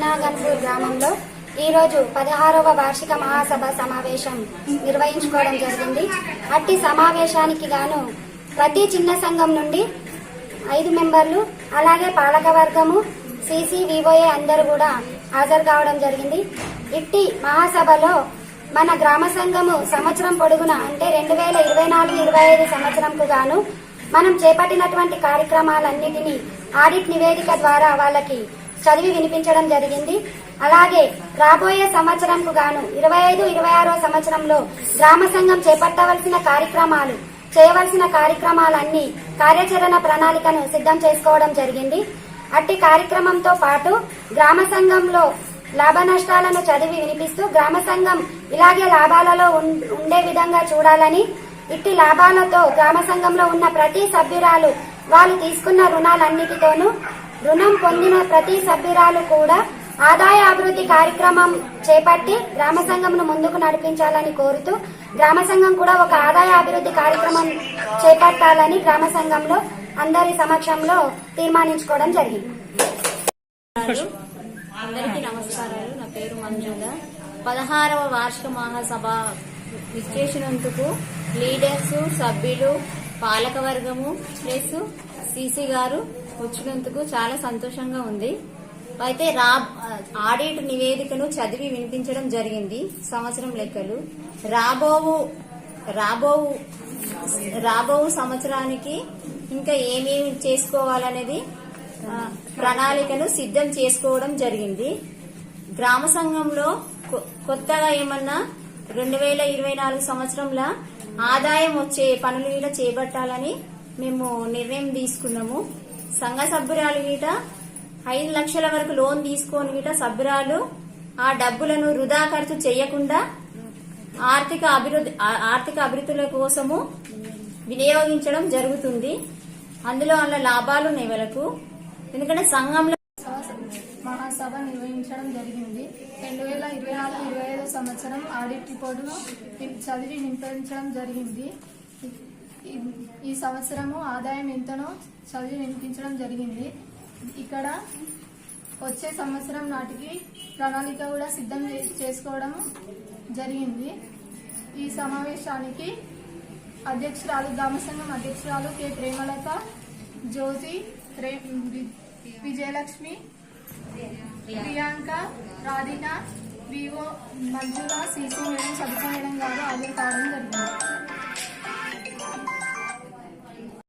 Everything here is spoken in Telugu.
చిన్నగన్పూర్ గ్రామంలో ఈరోజు 16వ వార్షిక మహాసభ సమావేశం నిర్వహించుకోవడం జరిగింది. అట్టి సమావేశానికి గాను ప్రతి చిన్న సంఘం నుండి 5 మెంబర్లు, అలాగే పాలకవర్గము, సిసి, వివోఏ అందరూ కూడా హాజరు కావడం జరిగింది. ఇట్టి మహాసభలో మన గ్రామ సంఘము సంవత్సరం పొడుగున అంటే 2024-25 సంవత్సరంకు గాను మనం చేపట్టినటువంటి కార్యక్రమాలన్నిటినీ ఆడిట్ నివేదిక ద్వారా వాళ్ళకి చదివి వినిపించడం జరిగింది. అలాగే రాబోయే సంవత్సరంకు గాను 25-26 సంవత్సరంలో గ్రామ సంఘం చేపట్టవలసిన కార్యక్రమాలు, చేయవలసిన కార్యక్రమాలన్నీ కార్యాచరణ ప్రణాళికను సిద్ధం చేసుకోవడం జరిగింది. అట్టి కార్యక్రమంతో పాటు గ్రామ సంఘంలో లాభ నష్టాలను చదివి వినిపిస్తూ గ్రామ సంఘం ఇలాగే లాభాలలో ఉండే విధంగా చూడాలని, ఇట్టి లాభాలతో గ్రామ సంఘంలో ఉన్న ప్రతి సభ్యురాలు వాళ్ళు తీసుకున్న రుణాలన్నిటితోనూ రుణం పొందిన ప్రతి సభ్యురాలు కూడా ఆదాయ అభివృద్ధి కార్యక్రమం చేపట్టి గ్రామ సంఘంను ముందుకు నడిపించాలని కోరుతూ గ్రామ సంఘం కూడా ఒక ఆదాయ అభివృద్ధి కార్యక్రమం చేపట్టాలని గ్రామ సంఘంలో అందరి సమక్షంలో తీర్మానించుకోవడం జరిగింది. అందరికీ నమస్కారాలు. నా పేరు మంజుల. 16వ వార్షిక మహాసభ విశ్లేషణందుకు లీడర్స్, సభ్యులు, పాలకవర్గము ప్లస్ సిసి గారు వచ్చినందుకు చాలా సంతోషంగా ఉంది. అయితే ఆడిట్ నివేదికను చదివి వినిపించడం జరిగింది. సంవత్సరం లెక్కలు రాబో సంవత్సరానికి ఇంకా ఏమేమి చేసుకోవాలనేది ప్రణాళికను సిద్ధం చేసుకోవడం జరిగింది. గ్రామ సంఘంలో కొత్తగా ఏమన్నా 2024 సంవత్సరంలో ఆదాయం వచ్చే పనులు గీట చేపట్టాలని మేము నిర్ణయం తీసుకున్నాము. సంఘ సభ్యురాలు గీట 5 లక్షల వరకు లోన్ తీసుకొని గీట సభ్యురాలు ఆ డబ్బులను వృధా ఖర్చు చేయకుండా ఆర్థిక అభివృద్ధుల కోసము వినియోగించడం జరుగుతుంది. అందులో లాభాలు ఉన్నాయి వాళ్ళకు. ఎందుకంటే సంఘంలో మహాసభ నిర్వహించడం జరిగింది. 2024-25 సంవత్సరం ఆడిట్ రిపోర్టును చదివి వినిపించడం జరిగింది. ఈ సంవత్సరము ఆదాయం ఎంతనో చదివి వినిపించడం జరిగింది. ఇక్కడ వచ్చే సంవత్సరం నాటికి ప్రణాళిక కూడా సిద్ధం చేసుకోవడం జరిగింది. ఈ సమావేశానికి అధ్యక్షురాలు, గ్రామ సంఘం అధ్యక్షురాలు కె ప్రేమలత, జ్యోతి, విజయలక్ష్మి, ప్రియాంక, రాధిక, వివో, మంజుల, సిసి మేడం, సబితా మేడం గారు హాజరు కావడం జరిగింది.